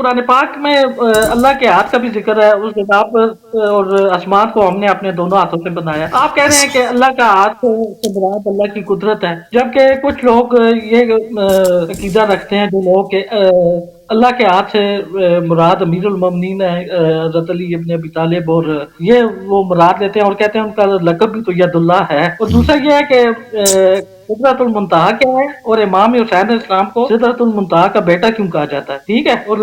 قرآن پاک میں اللہ کے ہاتھ کا بھی ذکر ہے، اس جگہ پر، اور آسمان کو ہم نے اپنے دونوں ہاتھوں سے بنایا. آپ کہہ رہے ہیں کہ اللہ کا ہاتھ سے مراد اللہ کی قدرت ہے، جبکہ کچھ لوگ یہ عقیدہ رکھتے ہیں جو لوگ کہ اللہ کے ہاتھ سے مراد امیر المومنین ہے حضرت علی ابن ابی طالب، اور یہ وہ مراد لیتے ہیں اور کہتے ہیں ان کا لقب بھی تو ید اللہ ہے. اور دوسرا یہ ہے کہ سدرۃ المنتہا کیا ہے، اور امام حسین علیہ السلام کو سدرۃ المنتہا کا بیٹا کیوں کہا جاتا ہے. ٹھیک ہے، اور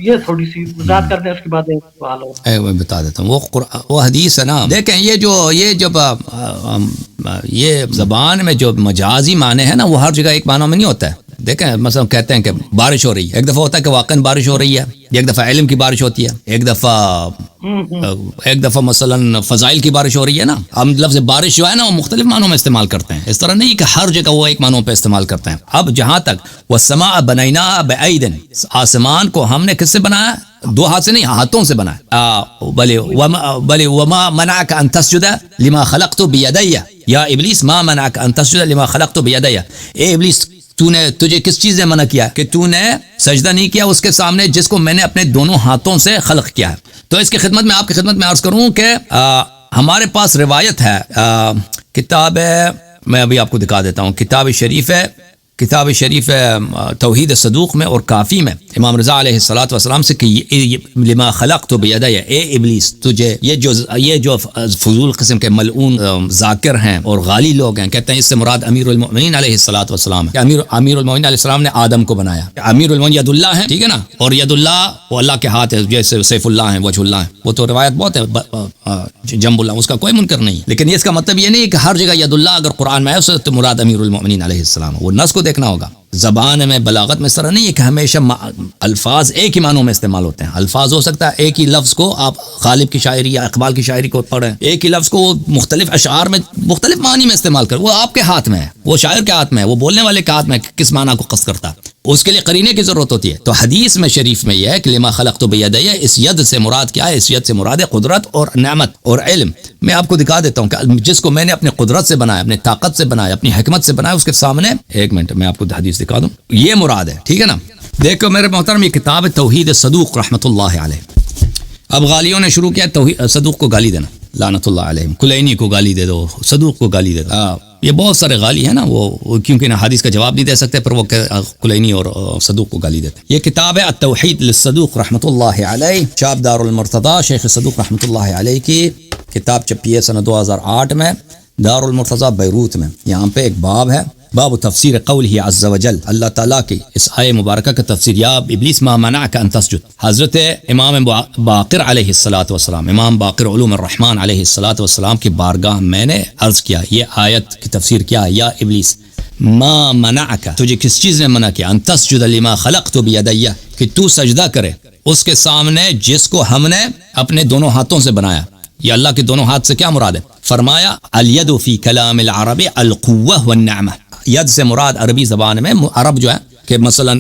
یہ تھوڑی سی وضاحت کر دیں، اس کے بعد ایک سوال ہوگا. میں بتا دیتا ہوں. وہ حدیث ہے نا، دیکھیں یہ جب یہ زبان میں جو مجازی معنی ہے نا، وہ ہر جگہ ایک معنی میں نہیں ہوتا ہے. دیکھیں مثلا کہتے ہیں کہ بارش ہو رہی ہے، ایک دفعہ ہوتا ہے کہ واقعاً بارش ہو رہی ہے، ایک دفعہ علم کی بارش ہوتی ہے، ایک دفعہ مثلا فضائل کی بارش ہو رہی ہے نا. ہم لفظ بارش جو ہے نا وہ مختلف معنوں میں استعمال کرتے ہیں، اس طرح نہیں کہ ہر جگہ وہ ایک معنوں پہ استعمال کرتے ہیں. اب جہاں تک والسماء بنیناها بأید، آسمان کو ہم نے کس سے بنایا؟ دو ہاتھ سے نہیں، ہاتھوں سے بنایا. بلے وما منعك ان تسجد لما خلقت بيدي یا ابلیس ما منعك ان تسجد لما خلقت بيدي. اے ابلیس، تجھے کس چیز نے منع کیا کہ تو نے سجدہ نہیں کیا اس کے سامنے جس کو میں نے اپنے دونوں ہاتھوں سے خلق کیا ہے. تو اس کی خدمت میں آپ کی خدمت میں عرض کروں کہ ہمارے پاس روایت ہے، کتاب میں ابھی آپ کو دکھا دیتا ہوں، کتاب شریف توحید صدوق میں اور کافی میں امام رضا علیہ الصلوۃ والسلام سے کہ لما خلقت بیدی، اے ابلیس تجھے یہ جو فضول قسم کے ملعون ذاکر ہیں اور غالی لوگ ہیں، کہتے ہیں اس سے مراد امیر المؤمنین علیہ الصلوۃ والسلام ہے. امیر المؤمنین علیہ السلام نے آدم کو بنایا. امیر المؤمنین ید اللہ ہے، ٹھیک ہے نا، اور ید اللہ وہ اللہ کے ہاتھ ہے، جیسے سیف اللہ ہے، وجہ اللہ ہے. وہ تو روایت بہت ہے، جنب اللہ، اس کا کوئی منکر نہیں. لیکن اس کا مطلب یہ نہیں کہ ہر جگہ ید اللہ اگر قرآن میں ہے اس سے تو مراد امیر المؤمنین علیہ السلام. وہ نص کو دیکھنا ہوگا. زبان میں بلاغت میں اس طرح نہیں ہے کہ ہمیشہ الفاظ ایک ہی معنوں میں استعمال ہوتے ہیں. الفاظ ہو سکتا ہے ایک ہی لفظ کو آپ غالب کی شاعری یا اقبال کی شاعری کو پڑھیں، ایک ہی لفظ کو وہ مختلف اشعار میں مختلف معنی میں استعمال کریں. وہ آپ کے ہاتھ میں ہے، وہ شاعر کے ہاتھ میں ہے، وہ بولنے والے کے ہاتھ میں ہے، کس معنی کو قصد کرتا ہے، اس کے لیے قرینے کی ضرورت ہوتی ہے. تو حدیث میں شریف میں یہ ہے کہ لما خلقت بیدی، اس ید سے مراد کیا ہے؟ اس ید سے مراد ہے قدرت اور نعمت اور علم. میں آپ کو دکھا دیتا ہوں کہ جس کو میں نے اپنے قدرت سے بنایا، اپنے طاقت سے بنایا، اپنی حکمت سے بنایا، اس کے سامنے ایک منٹ میں آپ کو حدیث دکھا دوں، یہ مراد ہے. ٹھیک ہے نا. دیکھو میرے محترم، یہ کتاب ہے توحید صدوق رحمۃ اللہ علیہ. اب غالیوں نے شروع کیا صدوق کو گالی دینا، لعنت اللہ علیہم. کلینی کو گالی دے دو، صدوق کو گالی دے دو. یہ بہت سارے غالی ہیں نا، وہ کیونکہ نہ حدیث کا جواب نہیں دے سکتے، پر وہ کلینی اور صدوق کو گالی دیتے. یہ کتاب ہے التوحید للصدوق رحمۃ اللہ علیہ، چاپ دار المرتضی، شیخ صدوق رحمۃ اللہ علیہ کی کتاب چھپی ہے سنہ 2008 میں دار المرتضی بیروت میں. یہاں پہ ایک باب ہے، باب تفسیر قولہ عز وجل، اللہ تعالیٰ کی اس آیہ مبارکہ کا تفسیر. یا ابلیس ما منعک ان تسجد. حضرت امام باقر علیہ الصلوۃ والسلام، امام باقر علوم الرحمن علیہ الصلوۃ والسلام کی بارگاہ میں نے عرض کیا یہ آیت کی تفسیر کیا ہے. یا ابلیس ما منعک، تجھے کس چیز نے منع کیا؟ ان تسجد لما خلقت بیدی، کہ تو سجدہ کرے اس کے سامنے جس کو ہم نے اپنے دونوں ہاتھوں سے بنایا. یہ اللہ کے دونوں ہاتھ سے کیا مراد ہے؟ فرمایا الید فی کلام العرب القوہ والنعمہ. ید سے مراد عربی زبان میں عرب جو ہے کہ مثلا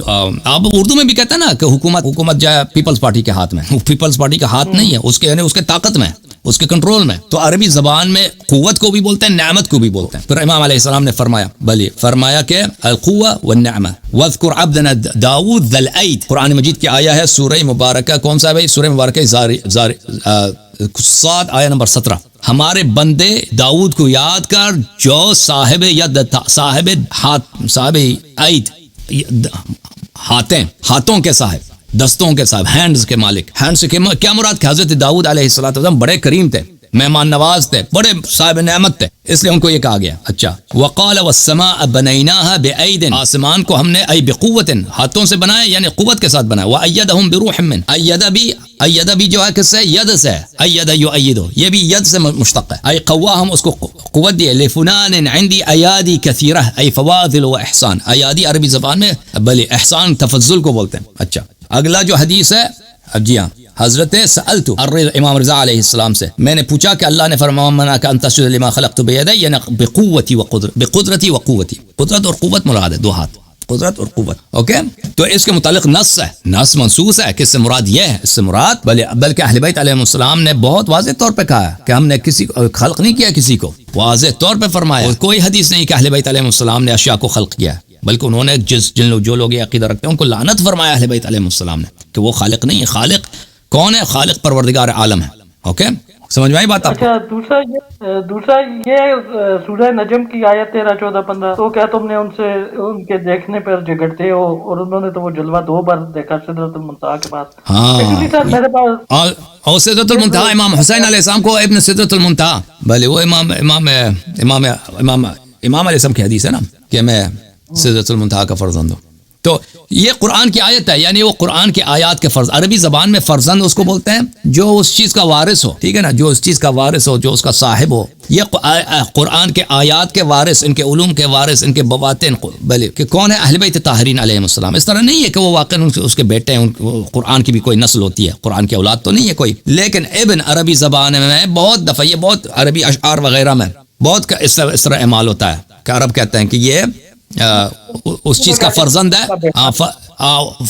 آپ اردو میں بھی کہتے ہیں نا کہ حکومت جو ہے پیپلز پارٹی کے ہاتھ میں، پیپلز پارٹی کا ہاتھ نہیں ہے، اس کے یعنی اس کے طاقت میں، اس کے کنٹرول میں. تو عربی زبان میں قوت کو بھی بولتے ہیں، نعمت کو بھی بولتے ہیں. پھر امام علیہ السلام نے فرمایا کہ القوہ والنعمہ واذکر عبدنا داؤد ذی الاید. قرآن مجید کی آیا ہے سورہ مبارکہ، کون سا ہے؟ سورہ مبارکہ صاد آیہ نمبر 17. ہمارے بندے داؤد کو یاد کر جو صاحب ید، صاحب عید، ہاتھوں کے صاحب، دستوں کے صاحب، ہینڈز کے مالک. ہینڈز سے کیا مراد؟ کہ حضرت داؤد علیہ السلام بڑے کریم تھے، مہمان نواز تھے، بڑے صاحب نعمت تھے، اس لیے ان کو یہ کہا گیا. اچھا، وقال والسماء بنیناها بأید، آسمان کو ہم نے ای بقوت، ہاتھوں سے بنایا یعنی قوت کے ساتھ بنایا. وأیدہم بروح من، ایدہ بھی جو ہے کس سے؟ ید سے. ایدہ یؤیدو، یہ بھی ید سے مشتق ہے. ای قواہم، اس کو قوت دی. لفنان عندی ایادی کثیرہ، ای فواضل و احسان. ایادی عربی زبان میں بلے احسان تفضل کو بولتے ہیں. اچھا، اگلا جو حدیث ہے، جی ہاں، حضرت سألت امام رضا علیہ السلام سے میں نے پوچھا کہ اللہ نے فرمایا منعک ان تسجد لما خلقت بیدی، یعنی بقوتی بقدرتی وقوتی. قدرت اور قوت مراد ہے، دو ہاتھ، قدرت اور قوت. اوکے، تو اس کے متعلق نص ہے، نص منصوص ہے. کس سے مراد یہ ہے؟ اس سے مراد بلکہ اہل بیت علیہ السلام نے بہت واضح طور پہ کہا ہے کہ ہم نے کسی خلق نہیں کیا، کسی کو واضح طور پہ فرمایا. کوئی حدیث نہیں کہ اہل بیت علیہ السلام نے اشیاء کو خلق کیا، بلکہ انہوں نے جو لوگ یہ عقیدہ رکھتے ہیں ان کو لعنت فرمایا اہل بیت علیہ السلام نے. کہ وہ خالق نہیں ہے. خالق کون ہے؟ خالق پروردگار عالم ہے. اوکے سمجھ میں آئی بات آپ کو؟ اچھا دوسرا یہ سورہ نجم کی آیت 13 14 15 تو کیا تم نے ان سے ان کے دیکھنے پر جھگڑتے ہو اور انہوں نے تو وہ جلوہ 2 بار دیکھا سدرۃ المنتہا کے پاس. ایکچولی سر میرے پاس اور سدرۃ المنتہا امام حسین علیہ السلام کو ابن سدرۃ المنتہا، بھلے وہ امام علیہ السلام کی حدیث ہے نا کہ میں سدرۃ المنتہا کا فرزند ہوں. تو یہ قرآن کی آیت ہے، یعنی وہ قرآن کی آیات کے فرض. عربی زبان میں فرزند اس کو بولتے ہیں جو اس چیز کا وارث ہو، ٹھیک ہے نا، جو اس چیز کا وارث ہو، جو اس کا صاحب ہو. یہ قرآن کے آیات کے وارث، ان کے علوم کے وارث، ان کے بواطن بھلے کہ کون ہے؟ اہل بیت طاہرین علیہ السلام. اس طرح نہیں ہے کہ وہ واقعا اس کے بیٹے ہیں، قرآن کی بھی کوئی نسل ہوتی ہے، قرآن کی اولاد تو نہیں ہے کوئی. لیکن ابن عربی زبان میں بہت دفعہ یہ بہت عربی اشعار وغیرہ میں بہت اس طرح اعمال ہوتا ہے کہ عرب کہتے ہیں کہ یہ اس چیز کا فرزند ہے،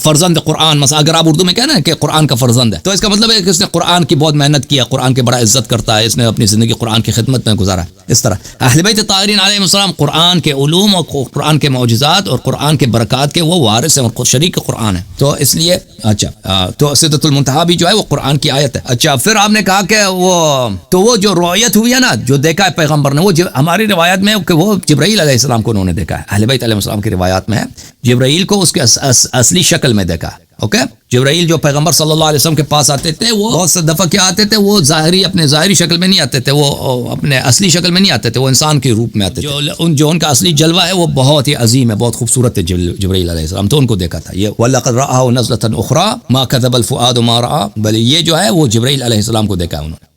فرزند قرآن. مثلا اگر آپ اردو میں کہنا ہے کہ قرآن کا فرزند ہے تو اس کا مطلب ہے کہ اس نے قرآن کی بہت محنت کیا، قرآن کی بڑا عزت کرتا ہے، اس نے اپنی زندگی قرآن کی خدمت میں گزارا. اس طرح اہل بیت طاہرین علیہ السلام قرآن کے علوم اور قرآن کے معجزات اور قرآن کے برکات کے وہ وارث ہیں اور شریک قرآن ہے. تو اس لیے اچھا تو سدرۃ المنتہا بھی جو ہے وہ قرآن کی آیت ہے. اچھا پھر آپ نے کہا کہ وہ جو رؤیت ہوئی ہے نا، جو دیکھا ہے پیغمبر نے، وہ ہماری روایت میں کہ وہ جبرائیل علیہ السلام کو انہوں نے دیکھا ہے. اہل بیت علیہ السلام کی روایات میں ہے جبرائیل کو اس کے اصلی شکل میں دیکھا. اوکے جبرائیل جو پیغمبر صلی اللہ علیہ وسلم کے پاس آتے تھے وہ بہت سے دفعہ کیا آتے تھے، وہ اپنے ظاہری شکل میں نہیں آتے تھے، وہ اپنے اصلی شکل میں نہیں آتے تھے، وہ انسان کے روپ میں آتے تھے. جو ان کا اصلی جلوہ ہے وہ بہت ہی عظیم ہے، بہت خوبصورت ہے جبرائیل علیہ السلام. تو ان کو دیکھا تھا. یہ وَلَقَدْ رَآهُ نَزْلَةً أُخْرَىٰ مَا كَذَبَ الْفُؤَادُ مَا رَأَىٰ، بل یہ جو ہے وہ جبرائیل علیہ السلام کو دیکھا انہوں نے.